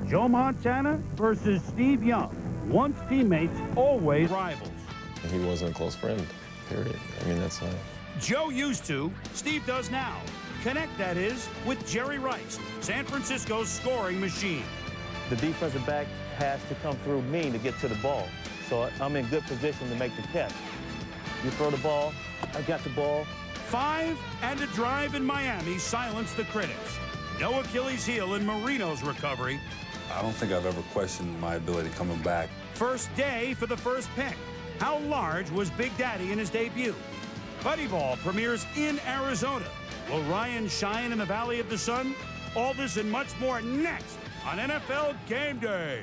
Joe Montana versus Steve Young. Once teammates, always rivals. He wasn't a close friend, period. I mean, that's Joe used to, Steve does now. Connect, that is, with Jerry Rice, San Francisco's scoring machine. The defensive back has to come through me to get to the ball. So I'm in good position to make the catch. You throw the ball, I got the ball. 5 and a drive in Miami silenced the critics. No Achilles heel in Marino's recovery. I don't think I've ever questioned my ability coming back. First day for the first pick. How large was Big Daddy in his debut? Buddy Ball premieres in Arizona. Will Ryan shine in the Valley of the Sun? All this and much more next on NFL Game Day.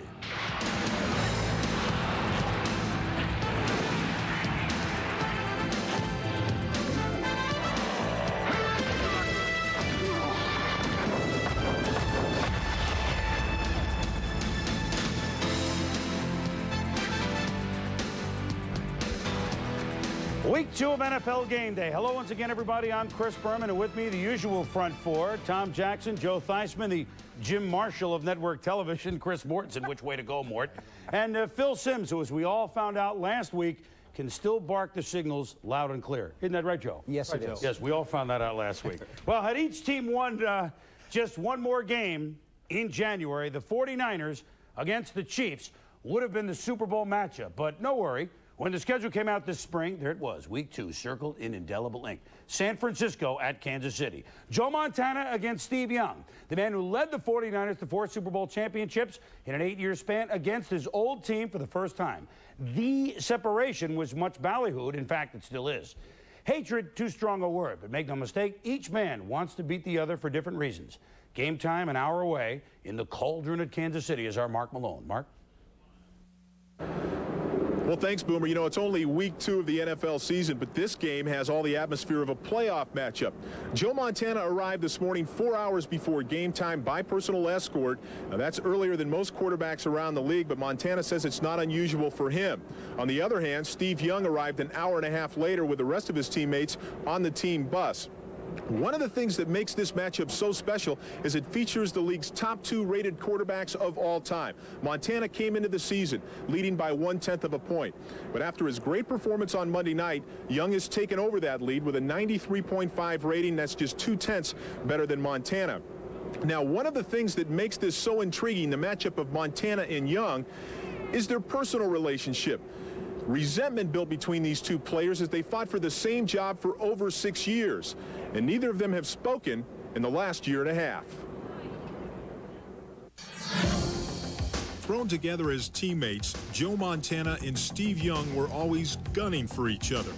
Week 2 of NFL Game Day. Hello once again, everybody. I'm Chris Berman, and with me, the usual front four, Tom Jackson, Joe Theismann, the Jim Marshall of network television, Chris Mortensen, which way to go, Mort, and Phil Simms, who, as we all found out last week, can still bark the signals loud and clear. Isn't that right, Joe? Yes, it is. Yes, we all found that out last week. Well, had each team won just one more game in January, the 49ers against the Chiefs would have been the Super Bowl matchup. But no worry. When the schedule came out this spring, there it was, Week 2, circled in indelible ink. San Francisco at Kansas City. Joe Montana against Steve Young, the man who led the 49ers to 4 Super Bowl championships in an 8-year span against his old team for the first time. The separation was much ballyhooed. In fact, it still is. Hatred, too strong a word, but make no mistake, each man wants to beat the other for different reasons. Game time an hour away in the cauldron at Kansas City is our Mark Malone. Mark? Well, thanks, Boomer. You know, it's only week 2 of the NFL season, but this game has all the atmosphere of a playoff matchup. Joe Montana arrived this morning 4 hours before game time by personal escort. Now, that's earlier than most quarterbacks around the league, but Montana says it's not unusual for him. On the other hand, Steve Young arrived an hour and a half later with the rest of his teammates on the team bus. One of the things that makes this matchup so special is it features the league's top 2 rated quarterbacks of all time. Montana came into the season leading by 1/10 of a point. But after his great performance on Monday night, Young has taken over that lead with a 93.5 rating. That's just 2/10 better than Montana. Now, one of the things that makes this so intriguing, the matchup of Montana and Young, is their personal relationship. Resentment built between these two players as they fought for the same job for over 6 years, and neither of them have spoken in the last year and a half. Thrown together as teammates, Joe Montana and Steve Young were always gunning for each other.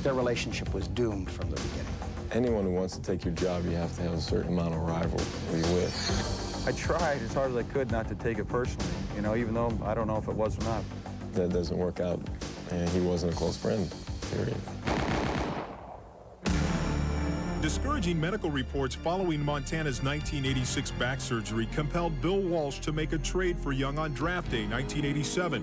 Their relationship was doomed from the beginning. anyone who wants to take your job, you have to have a certain amount of rivalry with. I tried as hard as I could not to take it personally, you know, even though I don't know if it was or not. That doesn't work out, and he wasn't a close friend, period. Discouraging medical reports following Montana's 1986 back surgery compelled Bill Walsh to make a trade for Young on draft day 1987.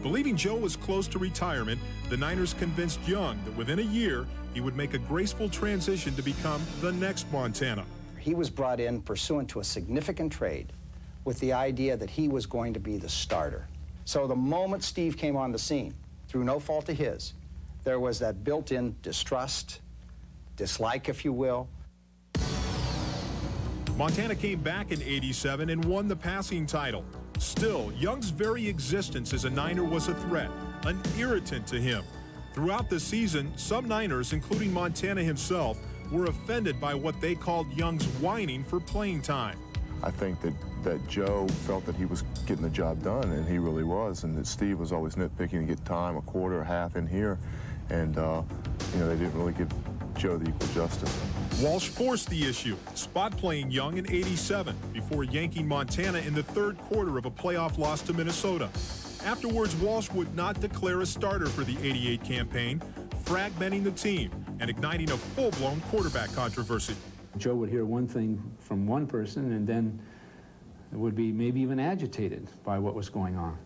Believing Joe was close to retirement, the Niners convinced Young that within a year he would make a graceful transition to become the next Montana. He was brought in pursuant to a significant trade with the idea that he was going to be the starter. So the moment Steve came on the scene, through no fault of his, there was that built-in distrust, dislike, if you will. Montana came back in '87 and won the passing title. Still, Young's very existence as a Niner was a threat, an irritant to him. Throughout the season, some Niners, including Montana himself, were offended by what they called Young's whining for playing time. I think that Joe felt that he was getting the job done, and he really was, and that Steve was always nitpicking to get time, a quarter, a half in here, and you know, they didn't really give Joe the equal justice. Walsh forced the issue, spot playing Young in '87 before yanking Montana in the third quarter of a playoff loss to Minnesota. Afterwards, Walsh would not declare a starter for the '88 campaign, fragmenting the team and igniting a full-blown quarterback controversy. Joe would hear one thing from one person and then would be maybe even agitated by what was going on.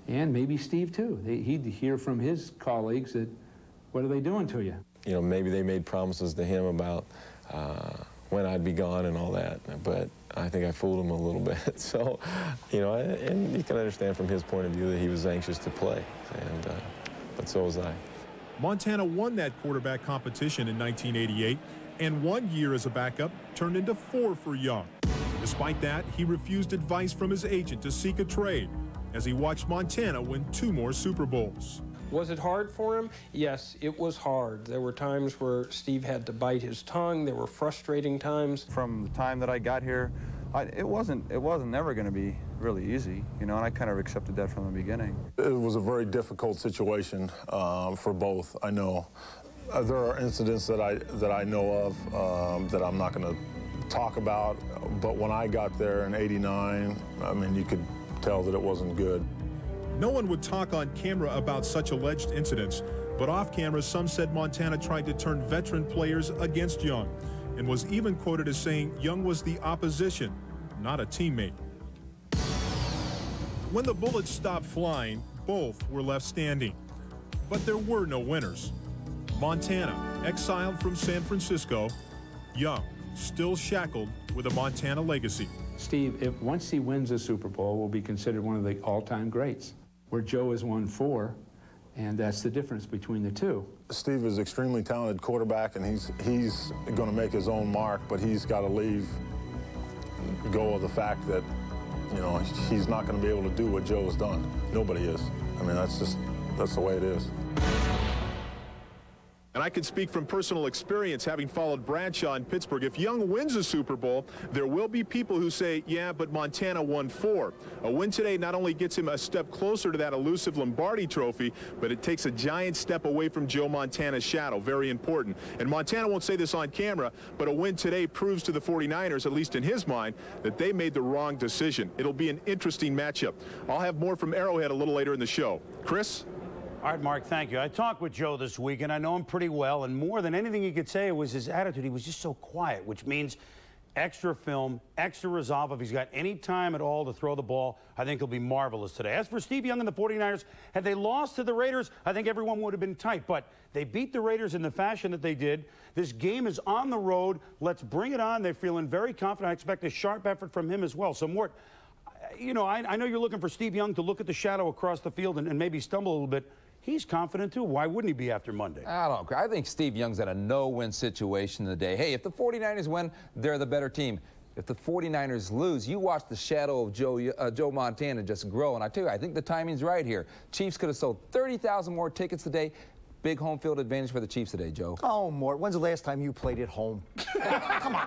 And maybe Steve too. He'd hear from his colleagues that, what are they doing to you? You know, maybe they made promises to him about when I'd be gone and all that. But I think I fooled him a little bit. So, you know, and you can understand from his point of view that he was anxious to play, and but so was I. Montana won that quarterback competition in 1988, and 1 year as a backup turned into 4 for Young. Despite that, he refused advice from his agent to seek a trade as he watched Montana win 2 more Super Bowls. Was it hard for him? Yes, it was hard. There were times where Steve had to bite his tongue. There were frustrating times. From the time that I got here, it wasn't never going to be really easy, you know, and I kind of accepted that from the beginning. It was a very difficult situation for both. I know there are incidents that I know of that I'm not going to talk about, but when I got there in '89, I mean, you could tell that it wasn't good. No one would talk on camera about such alleged incidents, but off camera, some said Montana tried to turn veteran players against Young, and was even quoted as saying Young was the opposition, not a teammate. When the bullets stopped flying, both were left standing. But there were no winners. Montana, exiled from San Francisco. Young, still shackled with a Montana legacy. Steve, once he wins a Super Bowl, will be considered one of the all-time greats, where Joe has won 4, and that's the difference between the two. Steve is an extremely talented quarterback, and he's going to make his own mark, but he's got to go of the fact that, you know, he's not going to be able to do what Joe has done. Nobody is. I mean, that's the way it is. And I can speak from personal experience, having followed Bradshaw in Pittsburgh. If Young wins a Super Bowl, there will be people who say, yeah, but Montana won 4. A win today not only gets him a step closer to that elusive Lombardi trophy, but it takes a giant step away from Joe Montana's shadow. Very important. And Montana won't say this on camera, but a win today proves to the 49ers, at least in his mind, that they made the wrong decision. It'll be an interesting matchup. I'll have more from Arrowhead a little later in the show. Chris? All right, Mark, thank you. I talked with Joe this week, and I know him pretty well, and more than anything he could say was his attitude. He was just so quiet, which means extra film, extra resolve. If he's got any time at all to throw the ball, I think he'll be marvelous today. As for Steve Young and the 49ers, had they lost to the Raiders, I think everyone would have been tight, but they beat the Raiders in the fashion that they did. This game is on the road. Let's bring it on. They're feeling very confident. I expect a sharp effort from him as well. So, Mort, you know, I know you're looking for Steve Young to look at the shadow across the field and maybe stumble a little bit. He's confident, too. Why wouldn't he be after Monday? I think Steve Young's in a no-win situation today. Hey, if the 49ers win, they're the better team. If the 49ers lose, you watch the shadow of Joe Montana just grow. And I tell you, I think the timing's right here. Chiefs could have sold 30,000 more tickets today. Big home field advantage for the Chiefs today, Joe. Oh, Mort, when's the last time you played at home? Come on.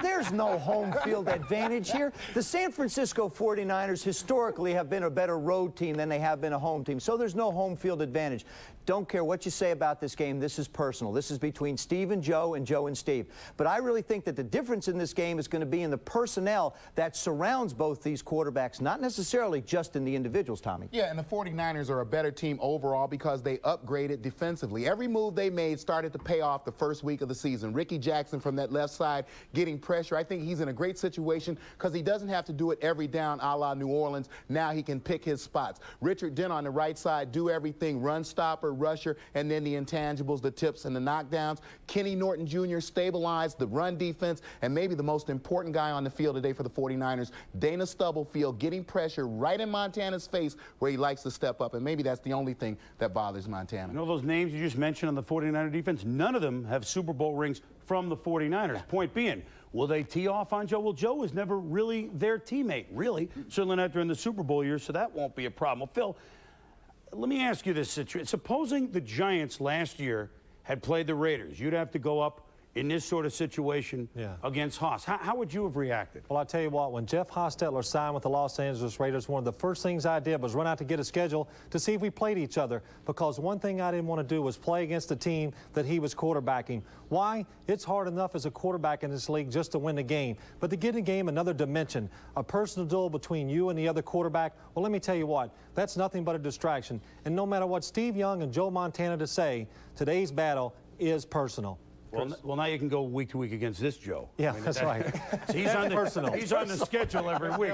There's no home field advantage here. The San Francisco 49ers historically have been a better road team than they have been a home team, so there's no home field advantage. Don't care what you say about this game. This is personal. This is between Steve and Joe and Steve. But I really think that the difference in this game is going to be in the personnel that surrounds both these quarterbacks, not necessarily just in the individuals, Tommy. Yeah, and the 49ers are a better team overall because they upgraded defensively. Every move they made started to pay off the first week of the season. Ricky Jackson from that left side getting pressure. I think he's in a great situation because he doesn't have to do it every down a la New Orleans. Now he can pick his spots. Richard Dent on the right side, do everything, run stopper, rusher, and then the intangibles, the tips and the knockdowns. Kenny Norton Jr. stabilized the run defense, and maybe the most important guy on the field today for the 49ers, Dana Stubblefield, getting pressure right in Montana's face where he likes to step up, and maybe that's the only thing that bothers Montana. You know those names you just mentioned on the 49er defense? None of them have Super Bowl rings from the 49ers. Point being, will they tee off on Joe? Well, Joe was never really their teammate, really. Certainly not during the Super Bowl years, so that won't be a problem. Well, Phil, let me ask you this. Supposing the Giants last year had played the Raiders, you'd have to go up in this sort of situation against Haas. How would you have reacted? Well, I'll tell you what, when Jeff Hostetler signed with the Los Angeles Raiders, one of the first things I did was run out to get a schedule to see if we played each other, because one thing I didn't want to do was play against a team that he was quarterbacking. Why? It's hard enough as a quarterback in this league just to win the game, but to get a game another dimension, a personal duel between you and the other quarterback, well, let me tell you what, that's nothing but a distraction. And no matter what Steve Young and Joe Montana to say, today's battle is personal. Well, now you can go week to week against this Joe. Yeah, that's right. So he's on the schedule every week.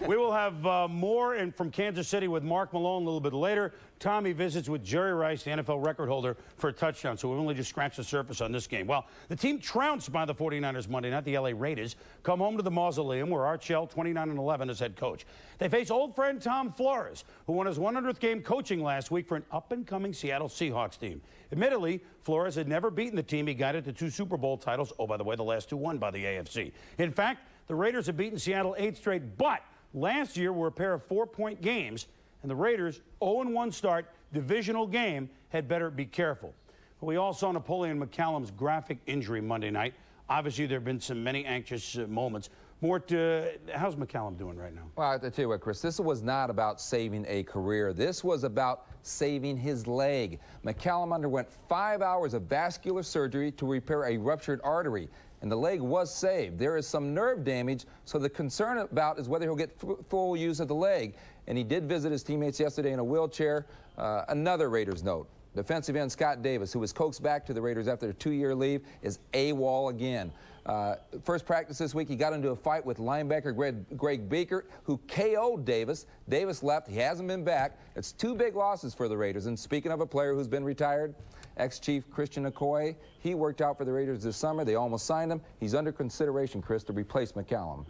We will have more from Kansas City with Mark Malone a little bit later. Tommy visits with Jerry Rice, the NFL record holder for a touchdown, so we've only just scratched the surface on this game. Well, the team trounced by the 49ers Monday night. The LA Raiders come home to the Mausoleum, where Art Shell, 29-11, is head coach. They face old friend Tom Flores, who won his 100th game coaching last week for an up-and-coming Seattle Seahawks team. Admittedly, Flores had never beaten the team he guided to 2 Super Bowl titles. Oh, by the way, the last 2 won by the AFC. In fact, the Raiders have beaten Seattle 8 straight, but last year were a pair of 4-point games, and the Raiders' 0-1 start, divisional game, had better be careful. But we all saw Napoleon McCallum's graphic injury Monday night. Obviously, there have been many anxious moments. Mort, how's McCallum doing right now? Well, I tell you what, Chris, this was not about saving a career. This was about saving his leg. McCallum underwent 5 hours of vascular surgery to repair a ruptured artery, and the leg was saved. There is some nerve damage, so the concern about is whether he'll get full use of the leg. And he did visit his teammates yesterday in a wheelchair. Another Raiders note. Defensive end Scott Davis, who was coaxed back to the Raiders after a 2-year leave, is AWOL again. First practice this week, he got into a fight with linebacker Greg Beekert, who KO'd Davis. Davis left. He hasn't been back. It's 2 big losses for the Raiders. And speaking of a player who's been retired, ex-Chief Christian Okoye, he worked out for the Raiders this summer. They almost signed him. He's under consideration, Chris, to replace McCallum.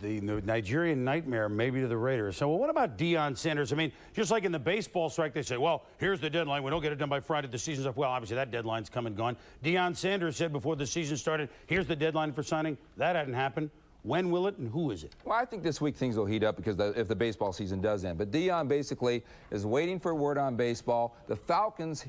The Nigerian nightmare maybe to the Raiders. So, well, what about Deion Sanders? I mean, just like in the baseball strike, they say, well, here's the deadline. We don't get it done by Friday. The season's up. Well, obviously, that deadline's come and gone. Deion Sanders said before the season started, here's the deadline for signing. That hadn't happened. When will it, and who is it? Well, I think this week things will heat up because if the baseball season does end. But Deion basically is waiting for word on baseball. The Falcons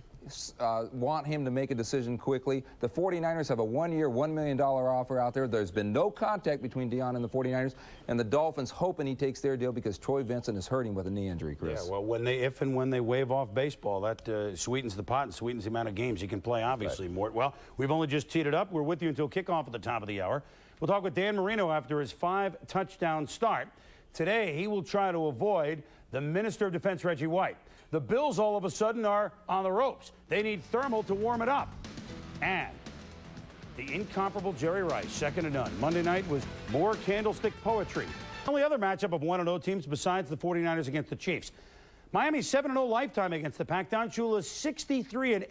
want him to make a decision quickly. The 49ers have a 1-year, $1 million offer out there. There's been no contact between Deion and the 49ers, and the Dolphins hoping he takes their deal because Troy Vincent is hurting with a knee injury, Chris. Yeah, well, if and when they waive off baseball, that sweetens the pot and sweetens the amount of games he can play, obviously, right. Mort. Well, we've only just teed it up. We're with you until kickoff at the top of the hour. We'll talk with Dan Marino after his 5-touchdown start. Today, he will try to avoid the Minister of Defense, Reggie White. The Bills, all of a sudden, are on the ropes. They need thermal to warm it up. And the incomparable Jerry Rice, second to none. Monday night was more candlestick poetry. The only other matchup of 1-0 teams besides the 49ers against the Chiefs. Miami's 7-0 lifetime against the Pack. Don Shula's 63-18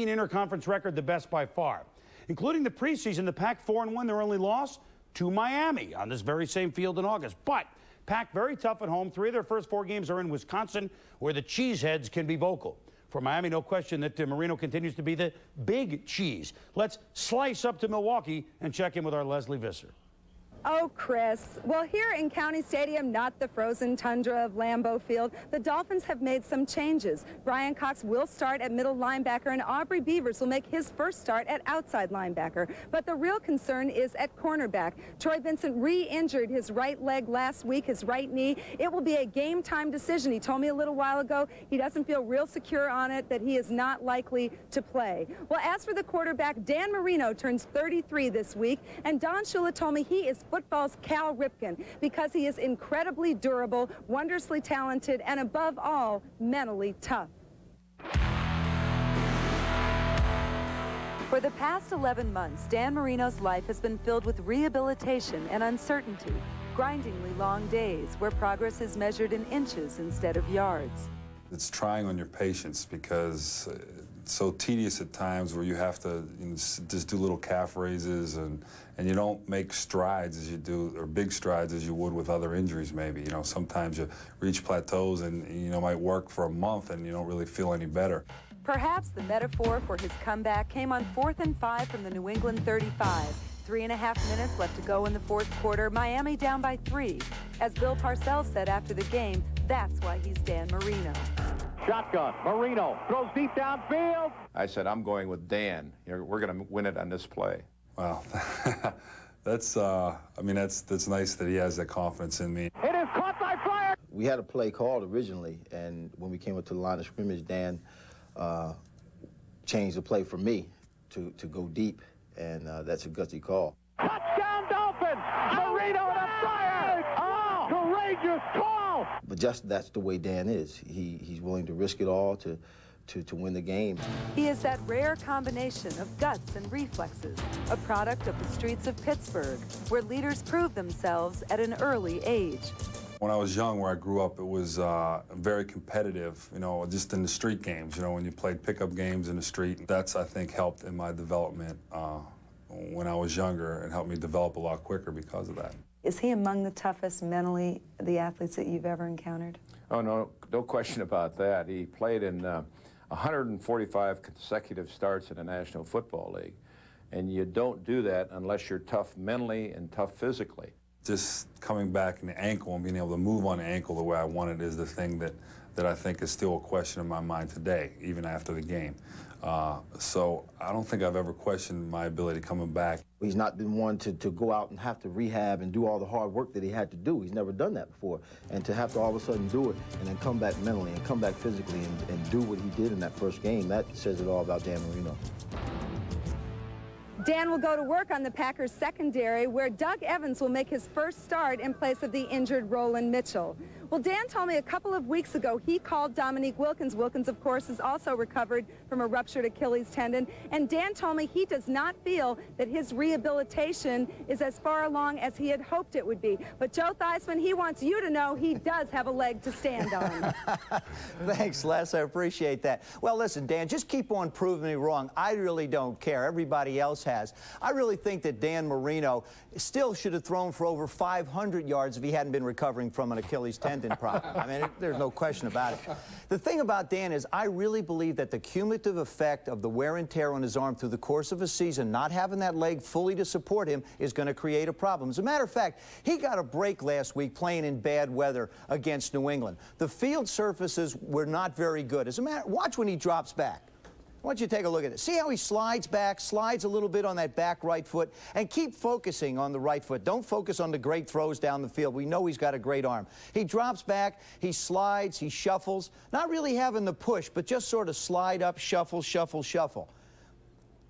interconference record, the best by far. Including the preseason, the Pack 4-1, their only loss to Miami on this very same field in August. But Pack very tough at home. 3 of their first 4 games are in Wisconsin, where the cheeseheads can be vocal. For Miami, no question that Marino continues to be the big cheese. Let's slice up to Milwaukee and check in with our Leslie Visser. Oh, Chris. Well, here in County Stadium, not the frozen tundra of Lambeau Field, the Dolphins have made some changes. Brian Cox will start at middle linebacker, and Aubrey Beavers will make his first start at outside linebacker. But the real concern is at cornerback. Troy Vincent re-injured his right leg last week, his right knee. It will be a game-time decision. He told me a little while ago he doesn't feel real secure on it, that he is not likely to play. Well, as for the quarterback, Dan Marino turns 33 this week, and Don Shula told me he is football's Cal Ripken because he is incredibly durable, wondrously talented, and above all, mentally tough. For the past 11 months, Dan Marino's life has been filled with rehabilitation and uncertainty, grindingly long days where progress is measured in inches instead of yards. It's trying on your patience because it's so tedious at times where you have to just do little calf raises and you don't make strides as you do, or big strides as you would with other injuries maybe. You know, sometimes you reach plateaus and, might work for a month and you don't really feel any better. Perhaps the metaphor for his comeback came on 4th and 5 from the New England 35. 3.5 minutes left to go in the fourth quarter. Miami down by 3. As Bill Parcells said after the game, that's why he's Dan Marino. Shotgun. Marino throws deep downfield. I said, I'm going with Dan. We're going to win it on this play. Wow. That's nice that he has that confidence in me. It is caught by Fryer. We had a play called originally, and when we came up to the line of scrimmage, Dan changed the play for me to go deep, and that's a gutsy call. Touchdown Dolphins! Marino and a Fryer! Oh, courageous call! But just that's the way Dan is. He's willing to risk it all to win the game. He is that rare combination of guts and reflexes, a product of the streets of Pittsburgh, where leaders prove themselves at an early age. When I was young, where I grew up, it was very competitive, you know, just in the street games, you know, when you played pickup games in the street. That's, I think, helped in my development when I was younger and helped me develop a lot quicker because of that. Is he among the toughest mentally, the athletes that you've ever encountered? Oh, no question about that. He played in 145 consecutive starts in the National Football League. And you don't do that unless you're tough mentally and tough physically. Just coming back in the ankle and being able to move on the ankle the way I wanted is the thing that I think is still a question in my mind today, even after the game. So I don't think I've ever questioned my ability coming back. He's not been one to go out and have to rehab and do all the hard work that he had to do. He's never done that before. And to have to all of a sudden do it and then come back mentally and come back physically and do what he did in that first game, that says it all about Dan Marino. Dan will go to work on the Packers secondary, where Doug Evans will make his first start in place of the injured Roland Mitchell. Well, Dan told me a couple of weeks ago he called Dominique Wilkins. Wilkins, of course, is also recovered from a ruptured Achilles tendon. And Dan told me he does not feel that his rehabilitation is as far along as he had hoped it would be. But Joe Theismann, he wants you to know he does have a leg to stand on. Thanks, Les. I appreciate that. Well, listen, Dan, just keep on proving me wrong. I really don't care. Everybody else has. I really think that Dan Marino still should have thrown for over 500 yards if he hadn't been recovering from an Achilles tendon problem. I mean, there's no question about it. The thing about Dan is I really believe that the cumulative effect of the wear and tear on his arm through the course of a season, not having that leg fully to support him, is going to create a problem. As a matter of fact, he got a break last week playing in bad weather against New England. The field surfaces were not very good. As a matter, watch when he drops back. I want you to take a look at it. See how he slides back, slides a little bit on that back right foot, and keep focusing on the right foot. Don't focus on the great throws down the field. We know he's got a great arm. He drops back, he slides, he shuffles, not really having the push, but just sort of slide up, shuffle, shuffle, shuffle.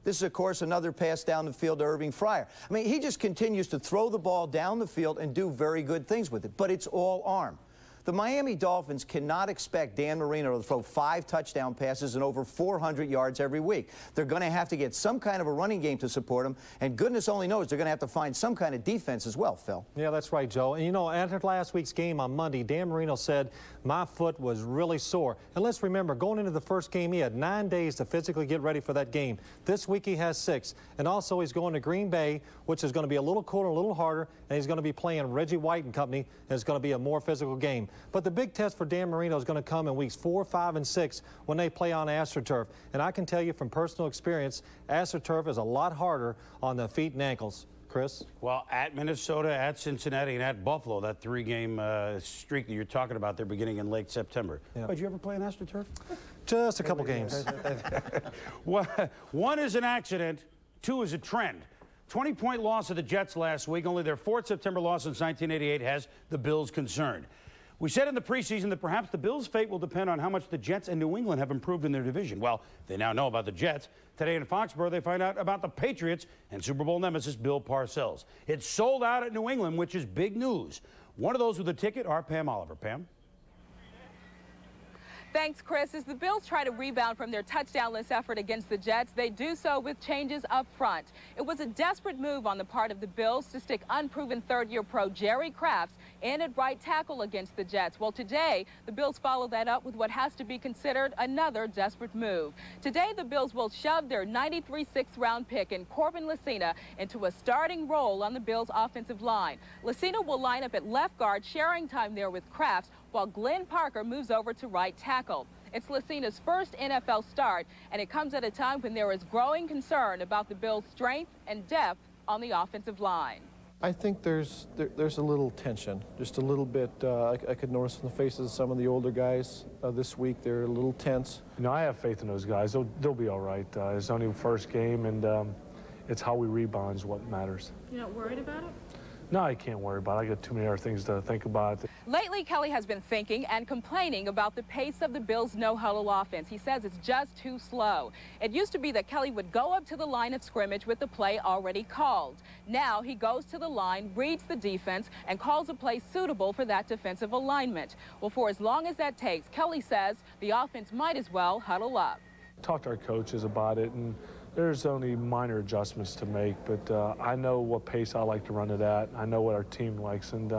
This is, of course, another pass down the field to Irving Fryer. I mean, he just continues to throw the ball down the field and do very good things with it, but it's all arm. The Miami Dolphins cannot expect Dan Marino to throw 5 touchdown passes and over 400 yards every week. They're going to have to get some kind of a running game to support him, and goodness only knows they're going to have to find some kind of defense as well, Phil. Yeah, that's right, Joe. And, you know, after last week's game on Monday, Dan Marino said, my foot was really sore. And let's remember, going into the first game, he had 9 days to physically get ready for that game. This week he has 6. And also he's going to Green Bay, which is going to be a little colder, a little harder, and he's going to be playing Reggie White and company, and it's going to be a more physical game. But the big test for Dan Marino is going to come in weeks 4, 5, and 6 when they play on AstroTurf. And I can tell you from personal experience, AstroTurf is a lot harder on the feet and ankles. Chris? Well, at Minnesota, at Cincinnati, and at Buffalo, that 3-game streak that you're talking about, they're beginning in late September. Yeah. Did you ever play on AstroTurf? Just a couple games. 1 is an accident, 2 is a trend. 20-point loss of the Jets last week. Only their 4th September loss since 1988 has the Bills concerned. We said in the preseason that perhaps the Bills' fate will depend on how much the Jets and New England have improved in their division. Well, they now know about the Jets. Today in Foxborough, they find out about the Patriots and Super Bowl nemesis Bill Parcells. It's sold out at New England, which is big news. One of those with a ticket are Pam Oliver. Pam? Thanks, Chris. As the Bills try to rebound from their touchdownless effort against the Jets, they do so with changes up front. It was a desperate move on the part of the Bills to stick unproven third-year pro Jerry Krafts in at right tackle against the Jets. Well, today, the Bills follow that up with what has to be considered another desperate move. Today, the Bills will shove their 93 sixth-round pick in Corbin Lucina into a starting role on the Bills' offensive line. Lucina will line up at left guard, sharing time there with Krafts, while Glenn Parker moves over to right tackle. It's Lucina's first NFL start, and it comes at a time when there is growing concern about the Bills' strength and depth on the offensive line. I think there's a little tension, just a little bit. I could notice in the faces of some of the older guys this week, they're a little tense. You know, I have faith in those guys. They'll be all right. It's only the first game, and it's how we rebound is what matters. You're not worried about it? No, I can't worry about it. I got too many other things to think about. Lately, Kelly has been thinking and complaining about the pace of the Bills' no-huddle offense. He says it's just too slow. It used to be that Kelly would go up to the line of scrimmage with the play already called. Now he goes to the line, reads the defense, and calls a play suitable for that defensive alignment. Well, for as long as that takes, Kelly says the offense might as well huddle up. Talk to our coaches about it, and there's only minor adjustments to make, but I know what pace I like to run it at. I know what our team likes, and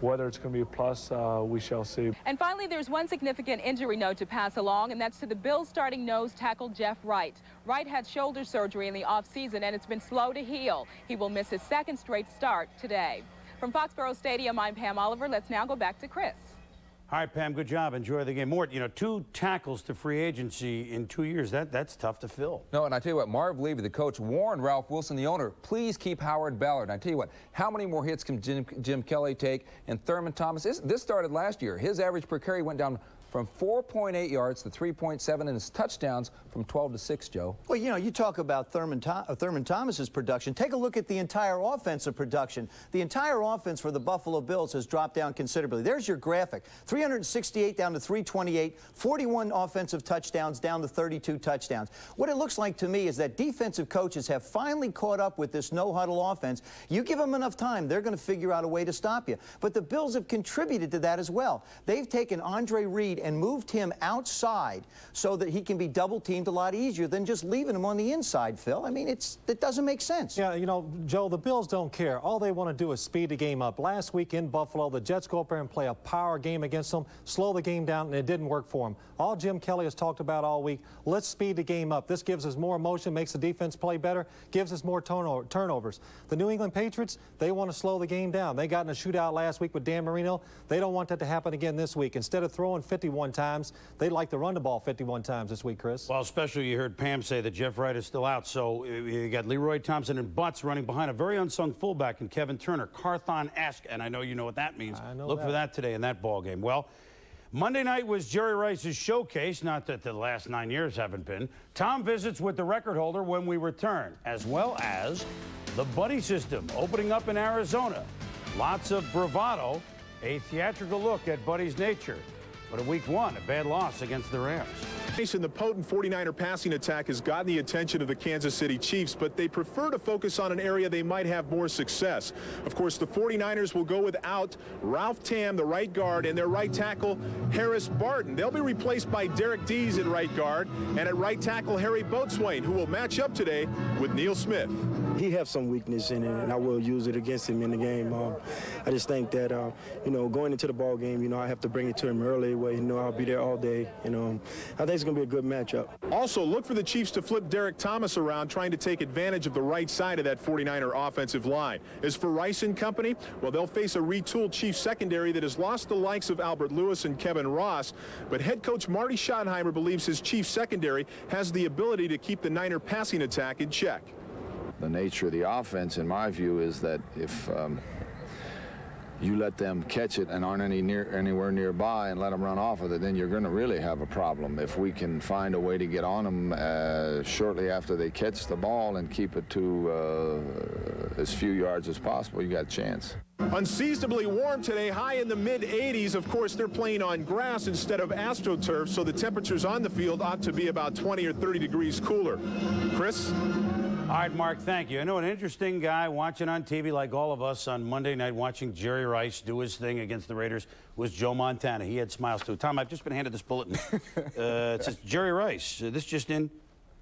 whether it's going to be a plus, we shall see. And finally, there's one significant injury note to pass along, and that's to the Bills starting nose tackle Jeff Wright. Wright had shoulder surgery in the offseason, and it's been slow to heal. He will miss his second straight start today. From Foxborough Stadium, I'm Pam Oliver. Let's now go back to Chris. All right, Pam, good job. Enjoy the game. Mort, you know, 2 tackles to free agency in 2 years. That's tough to fill. No, and I tell you what, Marv Levy, the coach, warned Ralph Wilson, the owner, please keep Howard Ballard. And I tell you what, how many more hits can Jim Kelly take? And Thurman Thomas, this started last year. His average per carry went down from 4.8 yards to 3.7, and his touchdowns from 12 to 6, Joe. Well, you know, you talk about Thurman Thomas's production. Take a look at the entire offensive production. The entire offense for the Buffalo Bills has dropped down considerably. There's your graphic. 368 down to 328, 41 offensive touchdowns down to 32 touchdowns. What it looks like to me is that defensive coaches have finally caught up with this no-huddle offense. You give them enough time, they're going to figure out a way to stop you. But the Bills have contributed to that as well. They've taken Andre Reed and moved him outside so that he can be double-teamed a lot easier than just leaving him on the inside, Phil. I mean, it doesn't make sense. Yeah, you know, Joe, the Bills don't care. All they want to do is speed the game up. Last week in Buffalo, the Jets go up there and play a power game against them, slow the game down, and it didn't work for them. All Jim Kelly has talked about all week, let's speed the game up. This gives us more emotion, makes the defense play better, gives us more turnovers. The New England Patriots, they want to slow the game down. They got in a shootout last week with Dan Marino. They don't want that to happen again this week. Instead of throwing 51 times, they'd like to run the ball 51 times this week, Chris. Well, especially you heard Pam say that Jeff Wright is still out, so you got Leroy Thompson and Butts running behind a very unsung fullback in Kevin Turner, Carthon-esque, and I know you know what that means. Look for that today in that ball game. Well, Monday night was Jerry Rice's showcase, not that the last 9 years haven't been. Tom visits with the record holder when we return, as well as the buddy system opening up in Arizona. Lots of bravado, a theatrical look at Buddy's nature. But in week 1, a bad loss against the Rams. The potent 49er passing attack has gotten the attention of the Kansas City Chiefs, but they prefer to focus on an area they might have more success. Of course, the 49ers will go without Ralph Tam, the right guard, and their right tackle, Harris Barton. They'll be replaced by Derek Dees at right guard, and at right tackle, Harry Boatswain, who will match up today with Neil Smith. He has some weakness in it, and I will use it against him in the game. I just think that, you know, going into the ball game, you know, I have to bring it to him early, where, you know, I'll be there all day. You know, I think it's going to be a good matchup. Also, look for the Chiefs to flip Derek Thomas around, trying to take advantage of the right side of that 49er offensive line. As for Rice and company, well, they'll face a retooled Chiefs secondary that has lost the likes of Albert Lewis and Kevin Ross, but head coach Marty Schottenheimer believes his Chiefs secondary has the ability to keep the Niner passing attack in check. The nature of the offense, in my view, is that if you let them catch it and aren't anywhere nearby and let them run off with it, then you're going to really have a problem. If we can find a way to get on them shortly after they catch the ball and keep it to as few yards as possible, you got a chance. Unseasonably warm today, high in the mid-80s. Of course, they're playing on grass instead of AstroTurf, so the temperatures on the field ought to be about 20 or 30 degrees cooler. Chris? All right, Mark, thank you. I know an interesting guy watching on TV, like all of us on Monday night, watching Jerry Rice do his thing against the Raiders, was Joe Montana. He had smiles, too. Tom, I've just been handed this bulletin. It says Jerry Rice. This just in.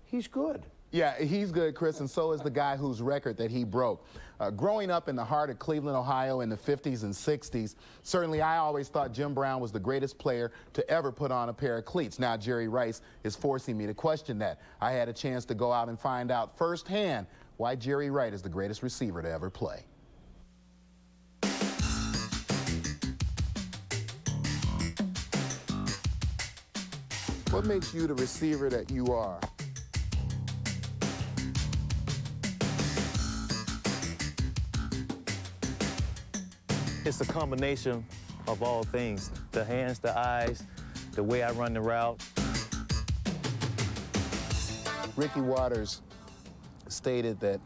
He's good. Yeah, he's good, Chris, and so is the guy whose record that he broke. Growing up in the heart of Cleveland, Ohio in the 50s and 60s, certainly I always thought Jim Brown was the greatest player to ever put on a pair of cleats. Now Jerry Rice is forcing me to question that. I had a chance to go out and find out firsthand why Jerry Rice is the greatest receiver to ever play. What makes you the receiver that you are? It's a combination of all things. The hands, the eyes, the way I run the route. Ricky Watters stated that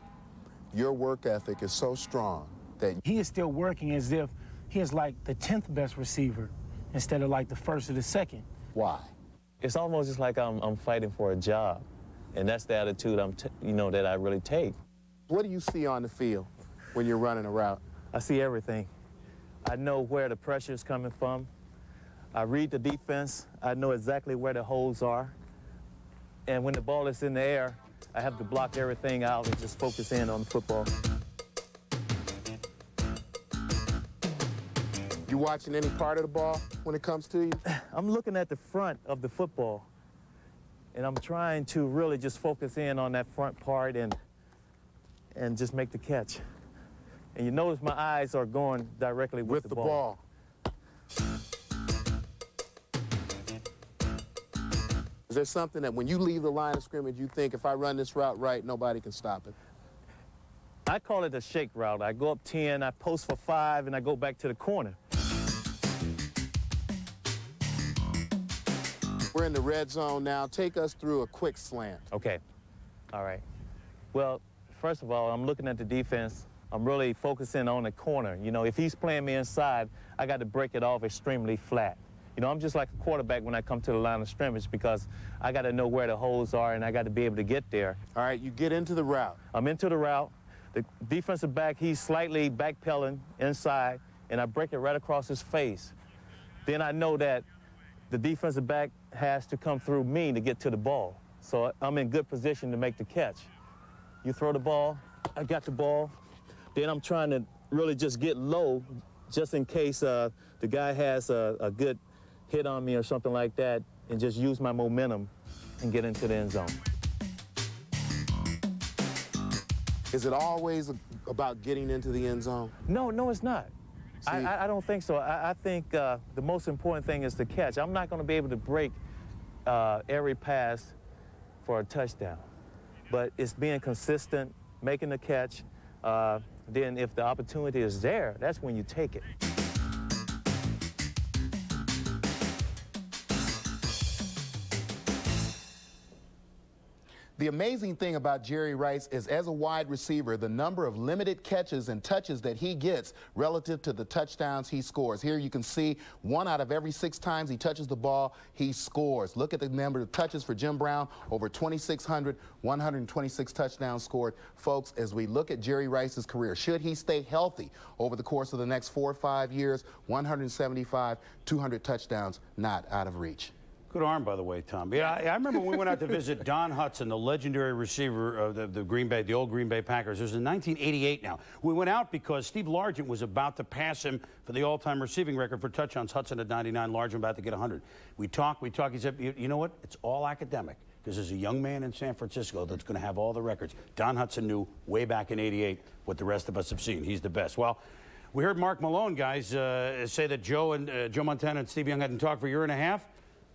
your work ethic is so strong that he is still working as if he is like the 10th best receiver instead of like the first or the second. Why? It's almost just like I'm fighting for a job, and that's the attitude that I really take. What do you see on the field when you're running a route? I see everything. I know where the pressure is coming from. I read the defense. I know exactly where the holes are. And when the ball is in the air, I have to block everything out and just focus in on the football. watching any part of the ball when it comes to you? I'm looking at the front of the football, and I'm trying to really just focus in on that front part and just make the catch. And you notice my eyes are going directly with the ball. Is there something that when you leave the line of scrimmage, you think if I run this route right, nobody can stop it? I call it a shake route. I go up 10, I post for 5, and I go back to the corner. We're in the red zone now. Take us through a quick slant. Okay. All right. Well, first of all, I'm looking at the defense. I'm really focusing on the corner. You know, if he's playing me inside, I got to break it off extremely flat. You know, I'm just like a quarterback when I come to the line of scrimmage because I got to know where the holes are and I got to be able to get there. All right, you get into the route. I'm into the route. The defensive back, he's slightly backpedaling inside, and I break it right across his face. Then I know that the defensive back has to come through me to get to the ball. So I'm in good position to make the catch. You throw the ball, I got the ball. Then I'm trying to really just get low just in case the guy has a good hit on me or something like that, and just use my momentum and get into the end zone. Is it always about getting into the end zone? No, it's not. I don't think so. I think the most important thing is the catch. I'm not going to be able to break every pass for a touchdown, but it's being consistent, making the catch. Then if the opportunity is there, that's when you take it. The amazing thing about Jerry Rice is, as a wide receiver, the number of limited catches and touches that he gets relative to the touchdowns he scores. Here you can see 1 out of every 6 times he touches the ball, he scores. Look at the number of touches for Jim Brown, over 2,600, 126 touchdowns scored. Folks, as we look at Jerry Rice's career, should he stay healthy over the course of the next 4 or 5 years, 175, 200 touchdowns not out of reach. Good arm, by the way, Tom. Yeah, I remember when we went out to visit Don Hutson, the legendary receiver of the old Green Bay Packers. It was in 1988 now. We went out because Steve Largent was about to pass him for the all-time receiving record for touchdowns. Hudson at 99, Largent about to get 100. We talked. He said, you know what? It's all academic because there's a young man in San Francisco that's going to have all the records. Don Hutson knew way back in 88 what the rest of us have seen. He's the best. Well, we heard Mark Malone, guys, say that Joe Montana and Steve Young hadn't talked for a year and a half.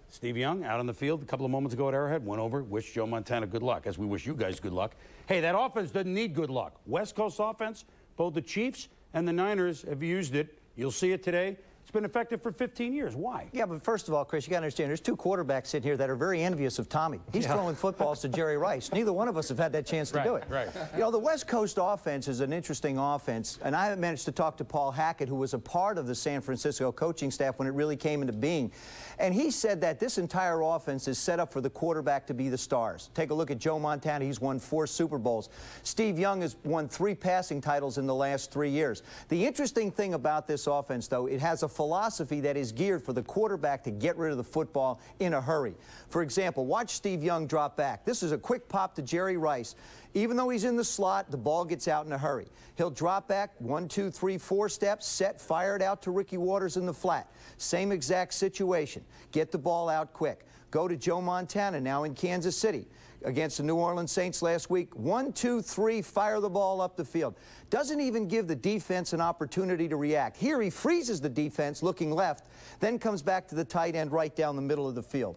Steve Young out on the field a couple of moments ago at Arrowhead, went over, wished Joe Montana good luck, as we wish you guys good luck. Hey, that offense doesn't need good luck. West Coast offense, both the Chiefs and the Niners have used it. You'll see it today. It's been effective for 15 years. Why? Yeah, but first of all, Chris, you got to understand, there's 2 quarterbacks sitting here that are very envious of Tommy. He's throwing footballs to Jerry Rice. Neither one of us have had that chance to do it. Right. You know, the West Coast offense is an interesting offense, and I managed to talk to Paul Hackett, who was a part of the San Francisco coaching staff when it really came into being. And he said that this entire offense is set up for the quarterback to be the stars. Take a look at Joe Montana. He's won 4 Super Bowls. Steve Young has won 3 passing titles in the last 3 years. The interesting thing about this offense, though, it has a philosophy that is geared for the quarterback to get rid of the football in a hurry. For example, watch Steve Young drop back. This is a quick pop to Jerry Rice. Even though he's in the slot, the ball gets out in a hurry. He'll drop back 1, 2, 3, 4 steps, set, fire it out to Ricky Waters in the flat. Same exact situation. Get the ball out quick. Go to Joe Montana now in Kansas City against the New Orleans Saints last week. 1, 2, 3, fire the ball up the field. Doesn't even give the defense an opportunity to react. Here he freezes the defense looking left, then comes back to the tight end right down the middle of the field.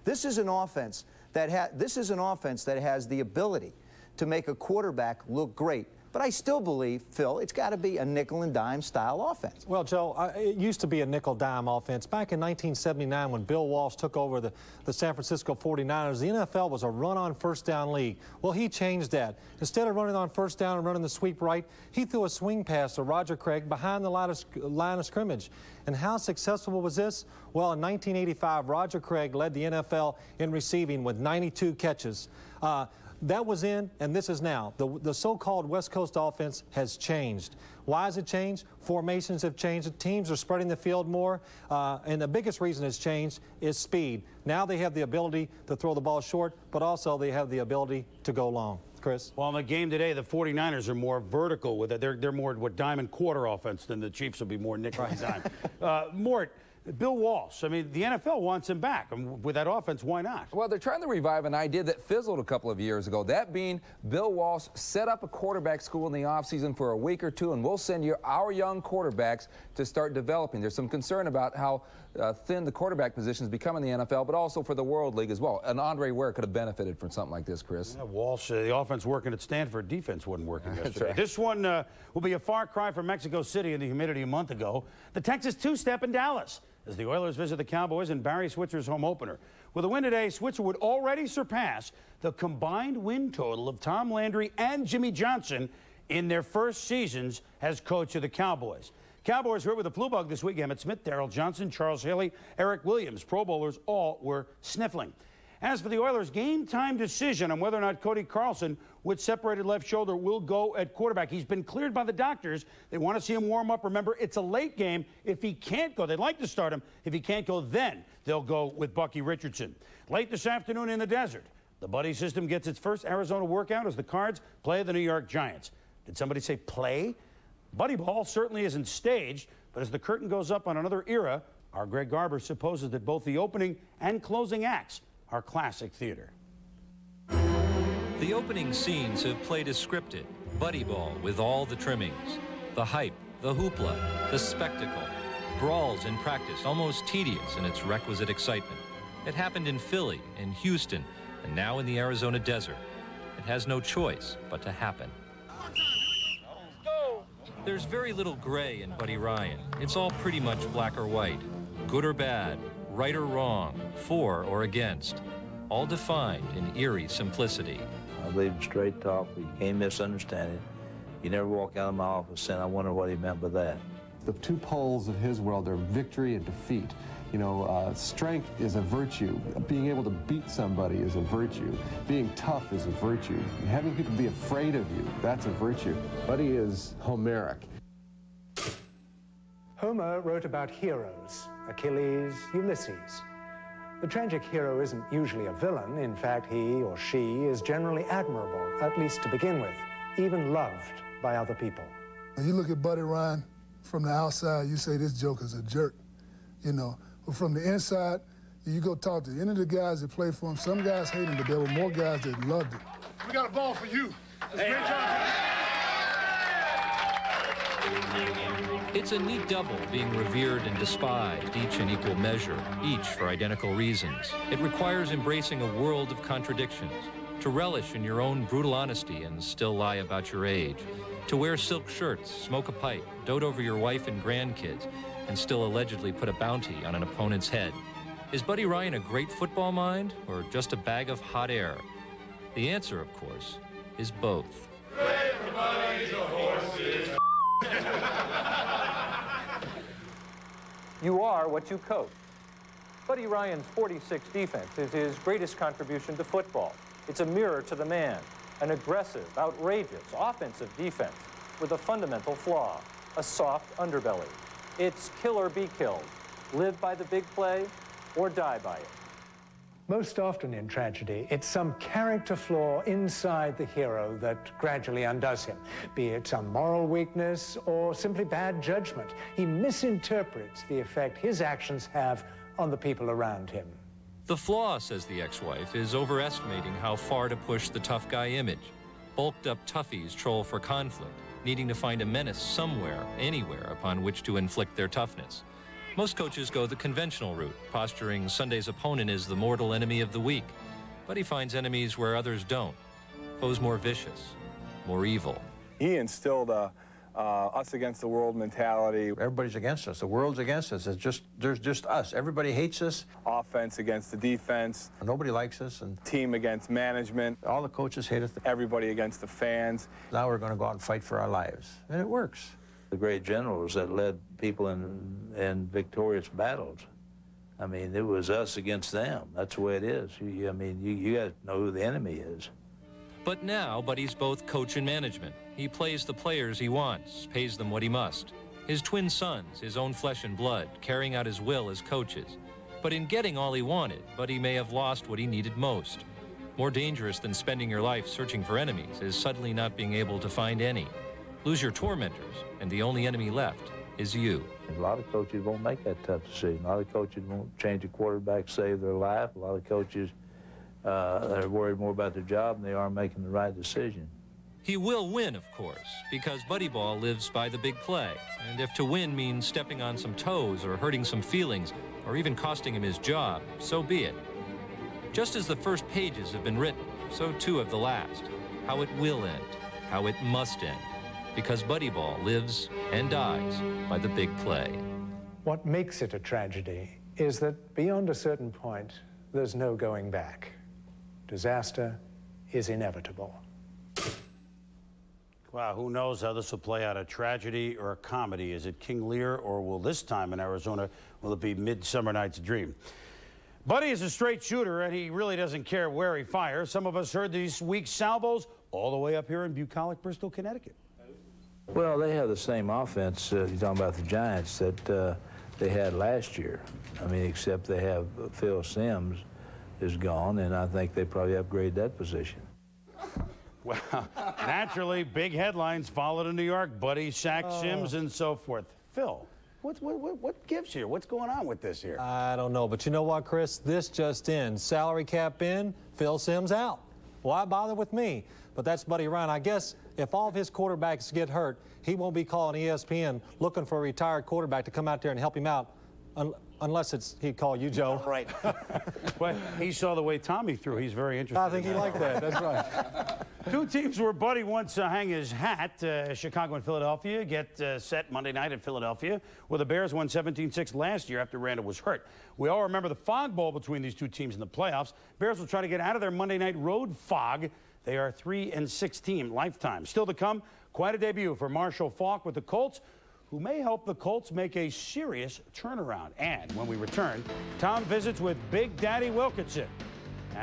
This is an offense that has the ability to make a quarterback look great. But I still believe, Phil, it's got to be a nickel-and-dime style offense. Well, Joe, it used to be a nickel-dime offense. Back in 1979, when Bill Walsh took over the San Francisco 49ers, the NFL was a run-on-first-down league. Well, he changed that. Instead of running on first down and running the sweep right, he threw a swing pass to Roger Craig behind the line of scrimmage. And how successful was this? Well, in 1985, Roger Craig led the NFL in receiving with 92 catches. That was in, and this is now. The so-called West Coast offense has changed. Why has it changed? Formations have changed. The teams are spreading the field more, and the biggest reason it's changed is speed. Now they have the ability to throw the ball short, but also they have the ability to go long. Chris. Well, in the game today, the 49ers are more vertical with it. They're more diamond quarter offense than the Chiefs will be more nickel and dime. Mort, Bill Walsh, I mean, the NFL wants him back. And with that offense, why not? Well, they're trying to revive an idea that fizzled a couple of years ago. That being, Bill Walsh set up a quarterback school in the offseason for a week or two, and we'll send you our young quarterbacks to start developing. There's some concern about how thin the quarterback positions become in the NFL, but also for the World League as well. And Andre Ware could have benefited from something like this, Chris. Yeah, Walsh, the offense working at Stanford, defense wasn't working yesterday. Right. This one will be a far cry from Mexico City in the humidity a month ago. The Texas two-step in Dallas as the Oilers visit the Cowboys in Barry Switzer's home opener. With a win today, Switzer would already surpass the combined win total of Tom Landry and Jimmy Johnson in their first seasons as coach of the Cowboys. Cowboys hurt with the flu bug this week. Emmett Smith, Darrell Johnson, Charles Haley, Eric Williams, Pro Bowlers, all were sniffling. As for the Oilers' game-time decision on whether or not Cody Carlson, with separated left shoulder, will go at quarterback. He's been cleared by the doctors. They want to see him warm up. Remember, it's a late game. If he can't go, they'd like to start him. If he can't go, then they'll go with Bucky Richardson. Late this afternoon in the desert, the Buddy system gets its first Arizona workout as the Cards play the New York Giants. Did somebody say play? Buddy Ball certainly isn't staged, but as the curtain goes up on another era, our Greg Garber supposes that both the opening and closing acts are classic theater. The opening scenes have played as scripted. Buddy Ball with all the trimmings. The hype, the hoopla, the spectacle. Brawls in practice, almost tedious in its requisite excitement. It happened in Philly, in Houston, and now in the Arizona desert. It has no choice but to happen. There's very little gray in Buddy Ryan. It's all pretty much black or white, good or bad, right or wrong, for or against, all defined in eerie simplicity. I believe in straight talk. You can't misunderstand it. You never walk out of my office saying, I wonder what he meant by that. The two poles of his world are victory and defeat. You know, strength is a virtue. Being able to beat somebody is a virtue. Being tough is a virtue. Having people be afraid of you, that's a virtue. Buddy is Homeric. Homer wrote about heroes, Achilles, Ulysses. The tragic hero isn't usually a villain. In fact, he or she is generally admirable, at least to begin with, even loved by other people. When you look at Buddy Ryan from the outside, you say this joker's a jerk, you know. But from the inside, you go talk to any of the guys that play for him. Some guys hate him, but there were more guys that loved him. We got a ball for you. That's a great job. It's a neat double, being revered and despised, each in equal measure, each for identical reasons. It requires embracing a world of contradictions, to relish in your own brutal honesty and still lie about your age, to wear silk shirts, smoke a pipe, dote over your wife and grandkids, and still allegedly put a bounty on an opponent's head. Is Buddy Ryan a great football mind, or just a bag of hot air? The answer, of course, is both. You are what you coach. Buddy Ryan's 46 defense is his greatest contribution to football. It's a mirror to the man, an aggressive, outrageous, offensive defense with a fundamental flaw, a soft underbelly. It's kill or be killed, live by the big play or die by it. Most often in tragedy, it's some character flaw inside the hero that gradually undoes him, be it some moral weakness or simply bad judgment. He misinterprets the effect his actions have on the people around him. The flaw, says the ex-wife, is overestimating how far to push the tough guy image. Bulked up toughies troll for conflict, needing to find a menace somewhere, anywhere upon which to inflict their toughness. Most coaches go the conventional route, posturing Sunday's opponent is the mortal enemy of the week. But he finds enemies where others don't. Foes more vicious, more evil. He instilled a us against the world mentality. Everybody's against us. The world's against us. There's just us. Everybody hates us. Offense against the defense. Nobody likes us. And team against management. All the coaches hate us. Everybody against the fans. Now we're going to go out and fight for our lives. And it works. The great generals that led people in victorious battles. I mean, it was us against them. That's the way it is. I mean, you got to know who the enemy is. But now, Buddy's both coach and management. He plays the players he wants, pays them what he must. His twin sons, his own flesh and blood, carrying out his will as coaches. But in getting all he wanted, Buddy may have lost what he needed most. More dangerous than spending your life searching for enemies is suddenly not being able to find any. Lose your tormentors, and the only enemy left is you. A lot of coaches won't make that tough decision. A lot of coaches won't change a quarterback to save their life. A lot of coaches are worried more about their job than they are making the right decision. He will win, of course, because Buddy Ball lives by the big play. And if to win means stepping on some toes or hurting some feelings or even costing him his job, so be it. Just as the first pages have been written, so too have the last. How it will end, how it must end, because Buddy Ball lives and dies by the big play. What makes it a tragedy is that beyond a certain point, there's no going back. Disaster is inevitable. Wow, who knows how this will play out, a tragedy or a comedy? Is it King Lear, or will this time in Arizona, will it be Midsummer Night's Dream? Buddy is a straight shooter, and he really doesn't care where he fires. Some of us heard these week's salvos all the way up here in bucolic, Bristol, Connecticut. Well, they have the same offense, you're talking about the Giants, that they had last year. I mean, except they have Phil Simms is gone, and I think they probably upgrade that position. Well, naturally, big headlines followed in New York. Buddy sacked Simms and so forth. Phil, what gives here? What's going on with this here? I don't know, but you know what, Chris? This just in. Salary cap in, Phil Simms out. Why bother with me? But that's Buddy Ryan. I guess if all of his quarterbacks get hurt, he won't be calling ESPN looking for a retired quarterback to come out there and help him out. Unless he'd call you, Joe. Right. Well, he saw the way Tommy threw. He's very interested. I think he liked that. That's right. Two teams where Buddy wants to hang his hat, Chicago and Philadelphia, get set Monday night in Philadelphia, where the Bears won 17-6 last year after Randall was hurt. We all remember the fog bowl between these two teams in the playoffs. Bears will try to get out of their Monday night road fog. They are 3-6 team lifetime. Still to come, quite a debut for Marshall Faulk with the Colts, who may help the Colts make a serious turnaround. And when we return, Tom visits with Big Daddy Wilkinson.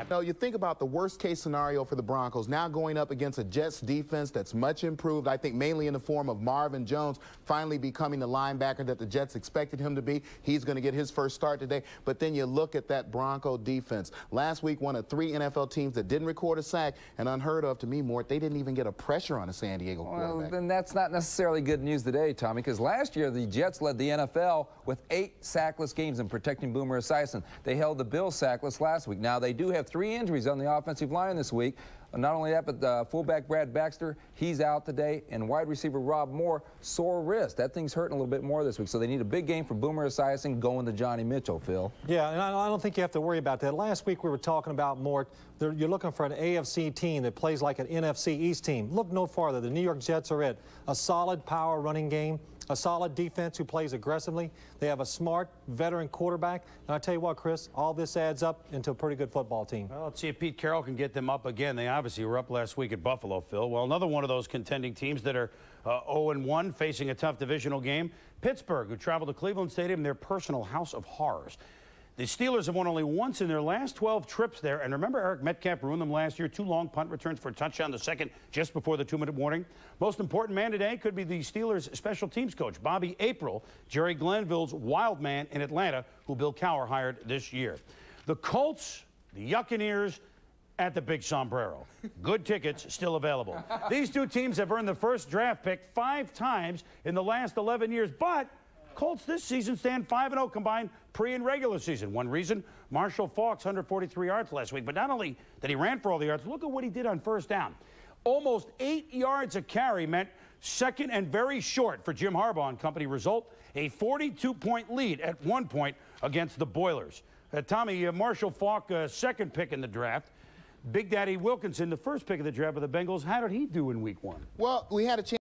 No, you think about the worst-case scenario for the Broncos, now going up against a Jets defense that's much improved, I think mainly in the form of Marvin Jones finally becoming the linebacker that the Jets expected him to be. He's going to get his first start today. But then you look at that Bronco defense. Last week, one of 3 NFL teams that didn't record a sack, and unheard of to me, Mort, they didn't even get a pressure on a San Diego quarterback. Well, then that's not necessarily good news today, Tommy, because last year the Jets led the NFL with 8 sackless games in protecting Boomer Esiason. They held the Bills sackless last week. Now, they do have 3 injuries on the offensive line this week. Not only that, but fullback Brad Baxter, he's out today, and wide receiver Rob Moore, sore wrist. That thing's hurting a little bit more this week, so they need a big game for Boomer Esiason going to Johnny Mitchell, Phil. Yeah, and I don't think you have to worry about that. Last week we were talking about Mort. You're looking for an AFC team that plays like an NFC East team. Look no farther. The New York Jets are it. A solid power running game, a solid defense who plays aggressively. They have a smart veteran quarterback. And I tell you what, Chris, all this adds up into a pretty good football team. Well, let's see if Pete Carroll can get them up again. They obviously were up last week at Buffalo, Phil. Well, another one of those contending teams that are 0-1, facing a tough divisional game. Pittsburgh, who traveled to Cleveland Stadium, their personal house of horrors. The Steelers have won only once in their last 12 trips there. And remember, Eric Metcalf ruined them last year. 2 long punt returns for a touchdown, the second just before the 2-minute warning. Most important man today could be the Steelers' special teams coach, Bobby April, Jerry Glanville's wild man in Atlanta, who Bill Cowher hired this year. The Colts, the Yuccaneers, at the Big Sombrero. Good tickets still available. These two teams have earned the first draft pick 5 times in the last 11 years, but Colts this season stand 5-0 combined pre and regular season. One reason, Marshall Faulk's 143 yards last week. But not only that he ran for all the yards, look at what he did on first down. Almost 8 yards a carry meant second and very short for Jim Harbaugh and company. Result, a 42-point lead at one point against the Boilers. Tommy, Marshall Faulk, second pick in the draft. Big Daddy Wilkinson, the first pick of the draft of the Bengals. How did he do in week 1? Well, we had a chance.